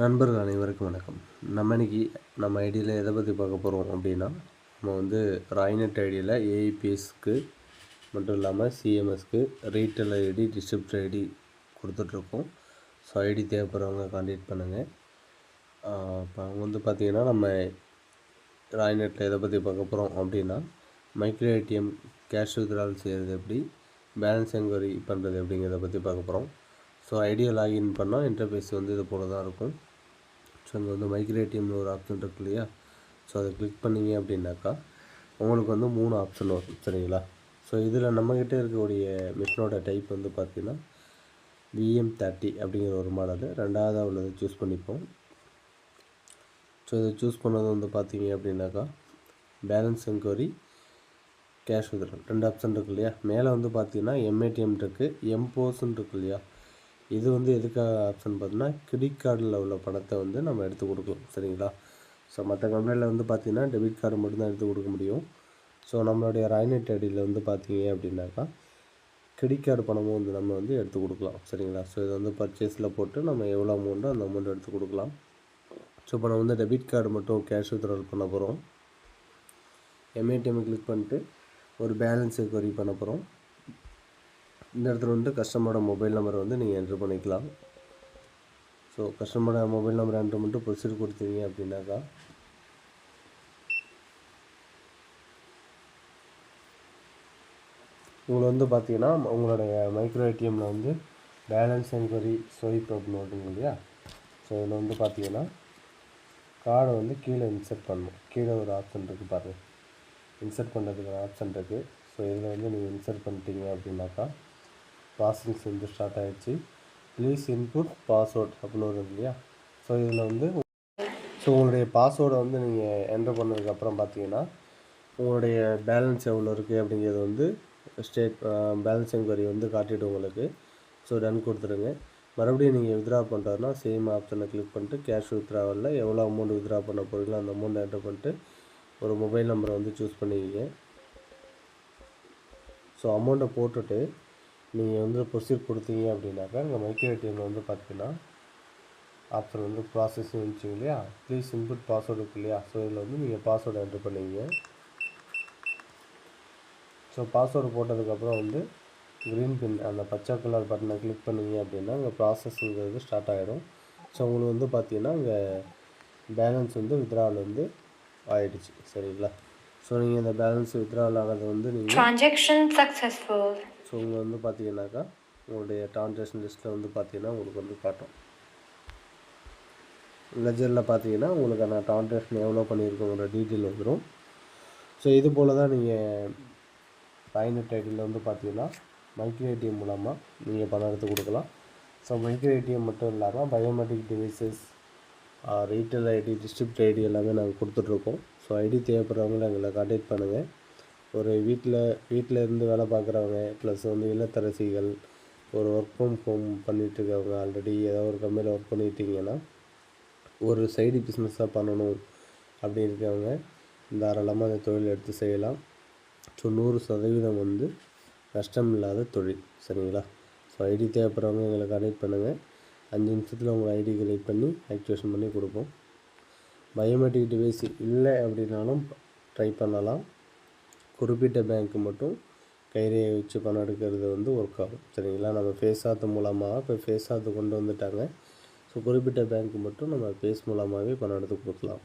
நண்பர்கள் அனைவருக்கும் வணக்கம். நம்ம ஐடியில் எதை பற்றி பார்க்க போகிறோம் அப்படின்னா, நம்ம வந்து ராய்நெட் ஐடியில் ஏஇபிஎஸ்க்கு மட்டும் இல்லாமல் சிஎம்எஸ்க்கு ரீட்டைல் ஐடி, டிஸ்ட்ரிப்யூட்டர் ஐடி கொடுத்துட்ருக்கோம். ஸோ ஐடி தேவைப்படுறவங்க கான்டாக்ட் பண்ணுங்கள். இப்போ அவங்க வந்து பார்த்திங்கன்னா, நம்ம ராய்நெட்டில் எதை பற்றி பார்க்க போகிறோம் அப்படின்னா, மைக்ரோ ஏடிஎம் கேஷ் வித்ட்ராவல் செய்கிறது எப்படி, பேலன்ஸ் என்கொயரி பண்ணுறது எப்படிங்கிறத பற்றி பார்க்க போகிறோம். ஸோ ஐடியா லாகின் பண்ணால் இன்டர்ஃபேஸ் வந்து இது போல் தான் இருக்கும். ஸோ அங்கே வந்து மைக்ரோ ஏடிஎம்னு ஒரு ஆப்ஷன் இருக்கு இல்லையா, ஸோ அதை கிளிக் பண்ணிங்க அப்படின்னாக்கா உங்களுக்கு வந்து 3 ஆப்ஷன் வரும். சரிங்களா? ஸோ இதில் நம்மக்கிட்ட இருக்கக்கூடிய மிஷினோட டைப் வந்து பார்த்திங்கன்னா VM30 அப்படிங்கிற ஒரு மாடலு. ரெண்டாவதாக உள்ளதை சூஸ் பண்ணிப்போம். ஸோ இதை சூஸ் பண்ணது வந்து பார்த்திங்க அப்படின்னாக்கா balance enquiry, cash withdrawal 2 option இருக்குது இல்லையா. மேலே வந்து பார்த்திங்கன்னா எம்ஏடிஎம் இருக்குது, எம்போஸ்ன்னு இருக்கு இல்லையா. இது வந்து எதுக்காக ஆப்ஷன் பார்த்தீங்கன்னா, கிரெடிட் கார்டில் உள்ள பணத்தை வந்து நம்ம எடுத்து கொடுக்கலாம். சரிங்களா? ஸோ மற்ற கம்பெனியில் வந்து பார்த்திங்கன்னா டெபிட் கார்டு மட்டும்தான் எடுத்து கொடுக்க முடியும். ஸோ நம்மளுடைய ராய்நெட் ஐடியில் வந்து பார்த்திங்க அப்படின்னாக்கா கிரெடிட் கார்டு பணமும் வந்து நம்ம வந்து எடுத்து கொடுக்கலாம். சரிங்களா? ஸோ இதை வந்து பர்ச்சேஸில் போட்டு நம்ம எவ்வளோ அமௌண்ட்டோ அந்த அமௌண்ட் எடுத்து கொடுக்கலாம். ஸோ இப்போ நம்ம வந்து டெபிட் கார்டு மட்டும் கேஷ் வித்ட்ராவல் பண்ண போகிறோம். எம்ஏடிஎம் கிளிக் பண்ணிட்டு ஒரு பேலன்ஸ் என்கொயரி பண்ண போகிறோம். இந்த இடத்துல வந்து கஸ்டமரோட மொபைல் நம்பரை வந்து நீங்கள் என்ட்ரு பண்ணிக்கலாம். ஸோ கஸ்டமரோட மொபைல் நம்பர் என்ட்ரு பண்ணிட்டு ப்ரொசீட் கொடுத்தீங்க அப்படின்னாக்கா உங்களை வந்து பார்த்தீங்கன்னா உங்களுடைய மைக்ரோ ஏடிஎம்மில் வந்து பேலன்ஸ் என்கொயரி ஸ்வைப் அப்படின்னு வருதுங்க இல்லையா. ஸோ இதில் வந்து பார்த்தீங்கன்னா கார்டை வந்து கீழே இன்சர்ட் பண்ணணும். கீழே ஒரு ஆப்ஷன் இருக்குது பாருங்கள், இன்சர்ட் பண்ணுறதுக்கு ஆப்ஷன் இருக்குது. ஸோ இதில் வந்து நீங்கள் இன்சர்ட் பண்ணிட்டீங்க அப்படின்னாக்கா ப்ராசஸிங்ஸ் வந்து ஸ்டார்ட் ஆகிடுச்சு. ப்ளீஸ் இன்புட் பாஸ்வேர்ட் அப்படின்னு வருது இல்லையா. ஸோ இதில் வந்து உங்களுடைய பாஸ்வேர்டை வந்து நீங்கள் என்ட்ரு பண்ணதுக்கப்புறம் பார்த்தீங்கன்னா உங்களுடைய பேலன்ஸ் எவ்வளோ இருக்குது அப்படிங்கிறது வந்து பேலன்ஸ் என்கொயரி வந்து காட்டிவிட்டு உங்களுக்கு. ஸோ டன் கொடுத்துருங்க. மறுபடியும் நீங்கள் வித்ட்ரா பண்ணுறதுனா சேம் ஆப்ஷனை கிளிக் பண்ணிட்டு கேஷ் வித்ட்ராவலில் எவ்வளோ அமௌண்ட் வித்ட்ரா பண்ண போகிறீங்களோ அந்த அமௌண்ட் என்ட்ரு பண்ணிட்டு ஒரு மொபைல் நம்பரை வந்து சூஸ் பண்ணிக்கிங்க. ஸோ அமௌண்ட்டை போட்டுட்டு நீங்கள் வந்து ப்ரொசீட் கொடுத்தீங்க அப்படின்னாக்கா இங்கே மைக்ரோ ஏடிஎம்மில் வந்து பார்த்தீங்கன்னா ஆப்ஷன் வந்து ப்ராசஸிங் இருந்துச்சு இல்லையா. ப்ளீஸ் இன்புட் பாஸ்வேர்டு இருக்கு இல்லையா. ஸோ இதில் வந்து நீங்கள் பாஸ்வேர்டு என்ட்ரு பண்ணிங்க. ஸோ பாஸ்வேர்டு போட்டதுக்கப்புறம் வந்து க்ரீன் பின் அந்த பச்சை கலர் பட்டனை கிளிக் பண்ணிங்க அப்படின்னா இங்கே ப்ராசஸ்ங்கிறது ஸ்டார்ட் ஆகிடும். ஸோ உங்களுக்கு வந்து பார்த்தீங்கன்னா இங்கே பேலன்ஸ் வந்து வித்ட்ராவல் வந்து ஆகிடுச்சு. சரிங்களா? ஸோ நீங்கள் இந்த பேலன்ஸ் வித்ட்ராவல் ஆனது வந்து நீங்கள் ட்ரான்சாக்ஷன் சக்ஸஸ்ஃபுல். ஸோ உங்களை வந்து பார்த்தீங்கன்னாக்கா உங்களுடைய ட்ரான்சாக்ஷன் லிஸ்ட்டில் வந்து பார்த்தீங்கன்னா உங்களுக்கு வந்து காட்டும். லெஜரில் பார்த்தீங்கன்னா உங்களுக்கான ட்ரான்சாக்ஷன் எவ்வளோ பண்ணியிருக்கோங்கிற டீட்டெயில் வந்துடும். ஸோ இது போல் தான் நீங்கள் ராய்நெட் ஐடியில் வந்து பார்த்தீங்கன்னா மைக்ரோ ஏடிஎம் மூலமாக நீங்கள் பணம் எடுத்து கொடுக்கலாம். ஸோ மைக்ரோ ஏடிஎம் மட்டும் இல்லாமல் biometric devices, retail ID, distributor ID எல்லாமே நாங்கள் கொடுத்துட்ருக்கோம். ஸோ ஐடி தேவைப்படுறவங்கள எங்களை கான்டாக்ட் பண்ணுங்கள். ஒரு வீட்டில் இருந்து வேலை பார்க்குறவங்க ப்ளஸ் வந்து இல்லத்தரசிகள், ஒரு ஒர்க் ஃப்ரம் ஹோம் பண்ணிகிட்ருக்கவங்க, ஆல்ரெடி ஏதோ ஒரு கம்பெனியில் ஒர்க் பண்ணிட்டீங்கன்னா ஒரு சைடு பிஸ்னஸாக பண்ணணும் அப்படி இருக்கவங்க தாராளமாக அந்த தொழில் எடுத்து செய்யலாம். ஸோ 100% வந்து நஷ்டம் இல்லாத தொழில். சரிங்களா? ஸோ ஐடி தேவைப்படுறவங்க எங்களை கான்டாக்ட் பண்ணுங்கள். 5 நிமிஷத்தில் உங்கள் ஐடி கிரியேட் பண்ணி ஆக்டிவேஷன் பண்ணி கொடுப்போம். பயோமெட்ரிக் டிவைஸ் இல்லை அப்படின்னாலும் ட்ரை பண்ணலாம். குறிப்பிட்ட பேங்க்கு மட்டும் கைரேகை வச்சு பணம் எடுக்கிறது வந்து ஒர்க் ஆகும். சரிங்களா? நம்ம ஃபேஸாத்து மூலமாக இப்போ ஃபேஸாத்து கொண்டு வந்துட்டாங்க. ஸோ குறிப்பிட்ட பேங்க்கு மட்டும் நம்ம ஃபேஸ் மூலமாகவே பணம் எடுத்து கொடுக்கலாம்.